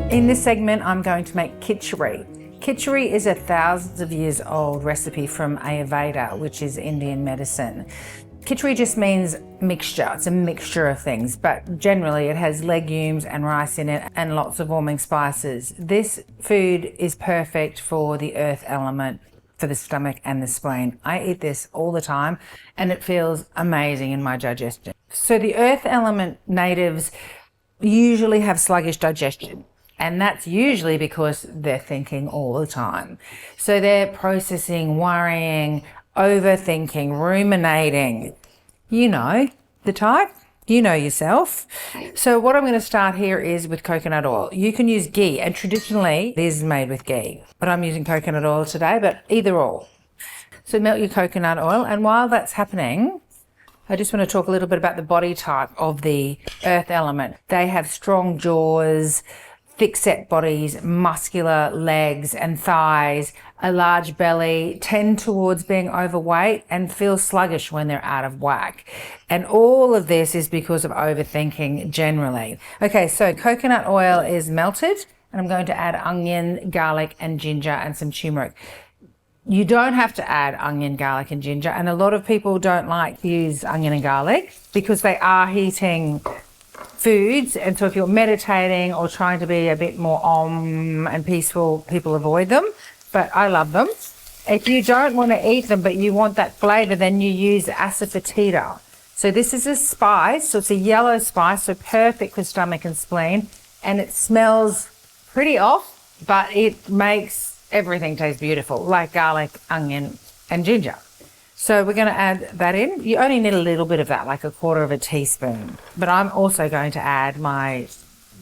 In this segment, I'm going to make kitchari. Kitchari is a thousands of years old recipe from Ayurveda, which is Indian medicine. Kitchari just means mixture. It's a mixture of things, but generally it has legumes and rice in it and lots of warming spices. This food is perfect for the earth element, for the stomach and the spleen. I eat this all the time and it feels amazing in my digestion. So the earth element natives usually have sluggish digestion. And that's usually because they're thinking all the time. So they're processing, worrying, overthinking, ruminating. You know the type, you know yourself. So what I'm going to start here is with coconut oil. You can use ghee, and traditionally this is made with ghee, but I'm using coconut oil today, but either or. So melt your coconut oil, and while that's happening, I just want to talk a little bit about the body type of the earth element. They have strong jaws, thick set bodies, muscular legs and thighs, a large belly, tend towards being overweight and feel sluggish when they're out of whack. And all of this is because of overthinking generally. Okay, so coconut oil is melted and I'm going to add onion, garlic and ginger and some turmeric. You don't have to add onion, garlic and ginger, and a lot of people don't like to use onion and garlic because they are heating foods, and so if you're meditating or trying to be a bit more and peaceful, people avoid them, but I love them. If you don't want to eat them but you want that flavor, then you use 𝐻𝐓𝐇𝐄𝐑. So this is a spice, so it's a yellow spice, so perfect for stomach and spleen, and it smells pretty off, but it makes everything taste beautiful, like garlic, onion and ginger. So we're going to add that in. You only need a little bit of that, like 1/4 teaspoon. But I'm also going to add my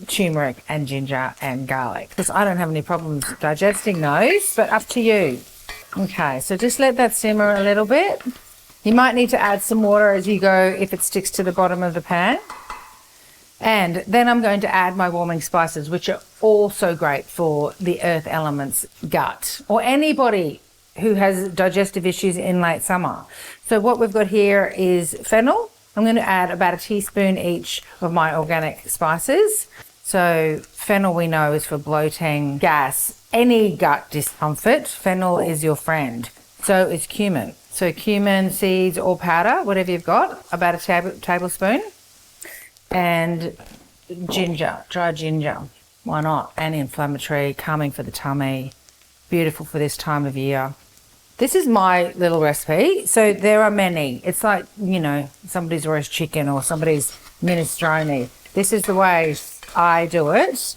turmeric and ginger and garlic because I don't have any problems digesting those, but up to you. Okay, so just let that simmer a little bit. You might need to add some water as you go if it sticks to the bottom of the pan. And then I'm going to add my warming spices, which are also great for the earth element's gut, or anybody who has digestive issues in late summer. So what we've got here is fennel. I'm going to add about 1 teaspoon each of my organic spices. So fennel we know is for bloating, gas, any gut discomfort. Fennel is your friend. So is cumin. So cumin seeds or powder, whatever you've got, about a tablespoon. And ginger, dry ginger. Why not? Anti-inflammatory, calming for the tummy, beautiful for this time of year. This is my little recipe. So there are many. It's like, you know, somebody's roast chicken or somebody's minestrone. This is the way I do it.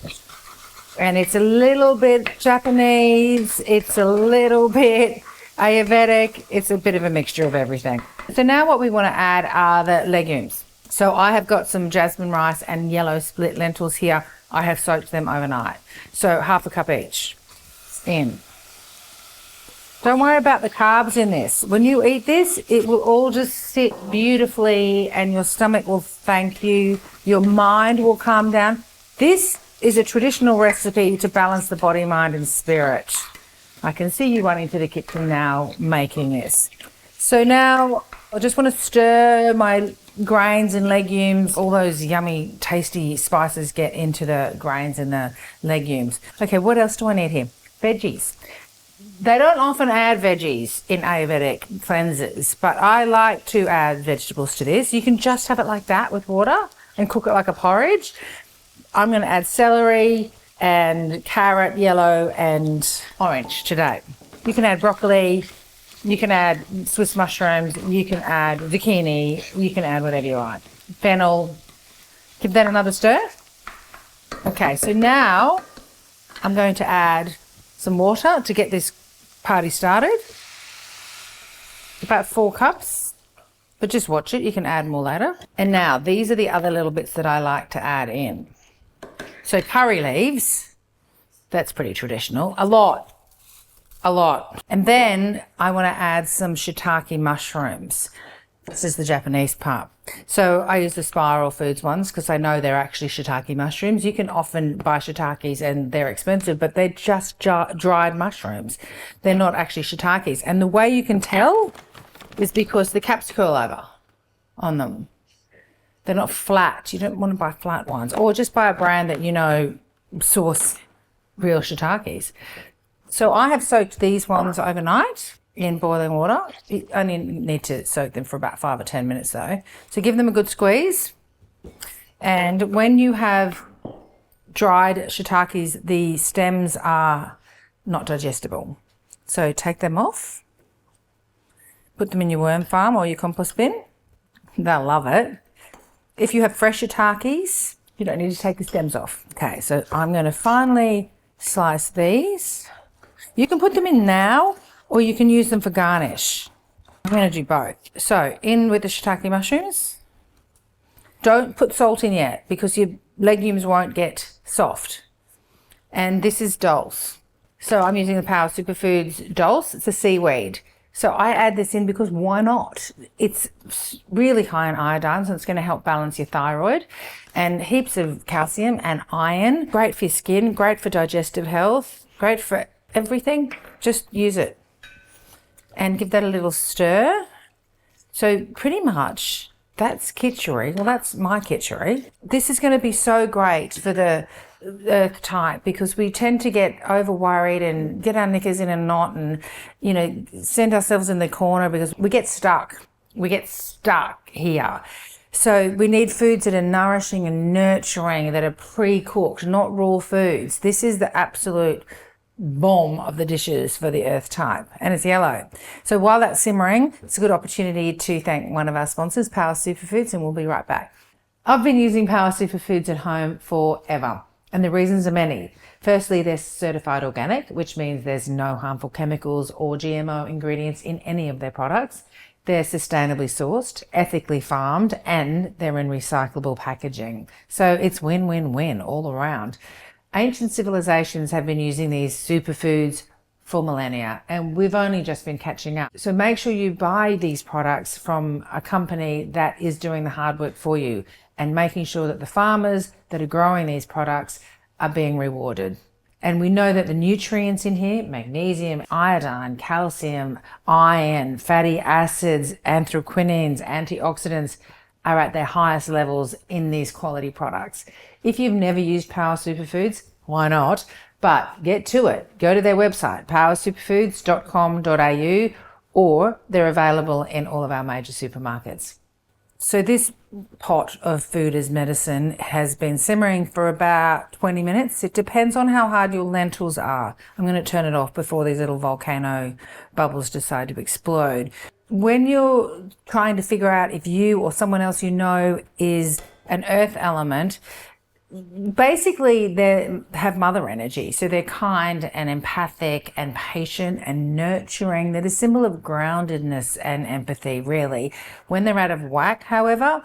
And it's a little bit Japanese. It's a little bit Ayurvedic. It's a bit of a mixture of everything. So now what we want to add are the legumes. So I have got some jasmine rice and yellow split lentils here. I have soaked them overnight. So 1/2 cup each in. Don't worry about the carbs in this. When you eat this, it will all just sit beautifully and your stomach will thank you. Your mind will calm down. This is a traditional recipe to balance the body, mind and spirit. I can see you running to the kitchen now making this. So now I just want to stir my grains and legumes. All those yummy, tasty spices get into the grains and the legumes. Okay, what else do I need here? Veggies. They don't often add veggies in Ayurvedic cleansers, but I like to add vegetables to this. You can just have it like that with water and cook it like a porridge. I'm going to add celery and carrot, yellow and orange today. You can add broccoli, you can add Swiss mushrooms, you can add zucchini, you can add whatever you want. Fennel. Give that another stir. Okay, so now I'm going to add some water to get this party started. About 4 cups, but just watch it. You can add more later. And now these are the other little bits that I like to add in. So curry leaves, that's pretty traditional. A lot. And then I want to add some shiitake mushrooms. This is the Japanese part. So I use the Spiral Foods ones because I know they're actually shiitake mushrooms. You can often buy shiitakes and they're expensive, but they're just dried mushrooms. They're not actually shiitakes. And the way you can tell is because the caps curl over on them. They're not flat. You don't want to buy flat ones, or just buy a brand that you know source real shiitakes. So I have soaked these ones overnight in boiling water. You only need to soak them for about 5 or 10 minutes though. So give them a good squeeze. And when you have dried shiitakes, the stems are not digestible. So take them off, put them in your worm farm or your compost bin. They'll love it. If you have fresh shiitakes, you don't need to take the stems off. Okay, so I'm going to finely slice these. You can put them in now or you can use them for garnish. I'm going to do both. So in with the shiitake mushrooms. Don't put salt in yet because your legumes won't get soft. And this is Dulse. So I'm using the Power Superfoods Dulse. It's a seaweed. So I add this in because why not? It's really high in iodine, so it's going to help balance your thyroid, and heaps of calcium and iron. Great for your skin, great for digestive health, great for everything. Just use it and give that a little stir. So pretty much that's Kitchari. Well, that's my Kitchari. This is going to be so great for the earth type because we tend to get over worried and get our knickers in a knot and, you know, send ourselves in the corner because we get stuck. We get stuck here. So we need foods that are nourishing and nurturing, that are pre-cooked, not raw foods. This is the absolute bomb of the dishes for the earth type, and it's yellow. So while that's simmering, it's a good opportunity to thank one of our sponsors, Power Superfoods, and we'll be right back. I've been using Power Superfoods at home forever, and the reasons are many. Firstly, they're certified organic, which means there's no harmful chemicals or GMO ingredients in any of their products. They're sustainably sourced, ethically farmed, and they're in recyclable packaging. So it's win-win-win all around. Ancient civilizations have been using these superfoods for millennia, and we've only just been catching up. So make sure you buy these products from a company that is doing the hard work for you and making sure that the farmers that are growing these products are being rewarded. And we know that the nutrients in here, magnesium, iodine, calcium, iron, fatty acids, anthocyanins, antioxidants, are at their highest levels in these quality products. If you've never used Power Superfoods, why not? But get to it. Go to their website, powersuperfoods.com.au, or they're available in all of our major supermarkets. So this pot of food as medicine has been simmering for about 20 minutes. It depends on how hard your lentils are. I'm going to turn it off before these little volcano bubbles decide to explode. When you're trying to figure out if you or someone else you know is an earth element, basically they have mother energy. So they're kind and empathic and patient and nurturing. They're the symbol of groundedness and empathy, really. When they're out of whack, however,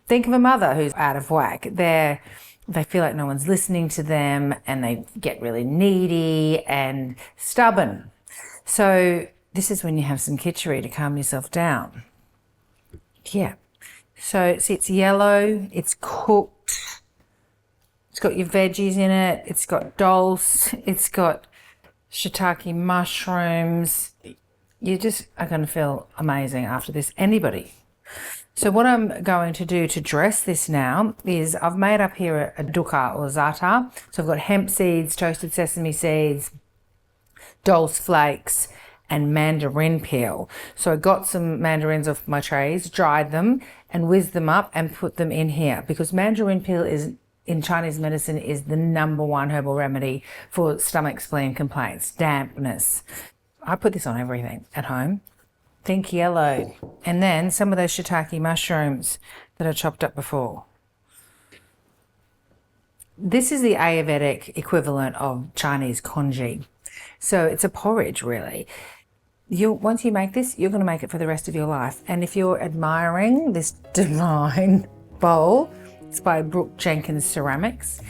think of a mother who's out of whack. They feel like no one's listening to them and they get really needy and stubborn. So this is when you have some Kitchari to calm yourself down. Yeah. So see, it's yellow, it's cooked, it's got your veggies in it, it's got dulse, it's got shiitake mushrooms. You just are going to feel amazing after this, anybody. So what I'm going to do to dress this now is I've made up here a dukkha or za'atar. So I've got hemp seeds, toasted sesame seeds, dulse flakes, and mandarin peel. So I got some mandarins off my trays, dried them and whizzed them up and put them in here because mandarin peel is in Chinese medicine is the #1 herbal remedy for stomach spleen complaints, dampness. I put this on everything at home. Think yellow. And then some of those shiitake mushrooms that I chopped up before. This is the Ayurvedic equivalent of Chinese congee. So it's a porridge really. Once you make this, you're going to make it for the rest of your life. And if you're admiring this divine bowl, it's by Brooke Jenkins Ceramics.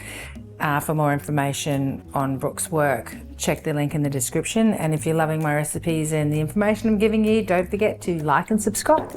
For more information on Brooke's work, check the link in the description. And if you're loving my recipes and the information I'm giving you, don't forget to like and subscribe.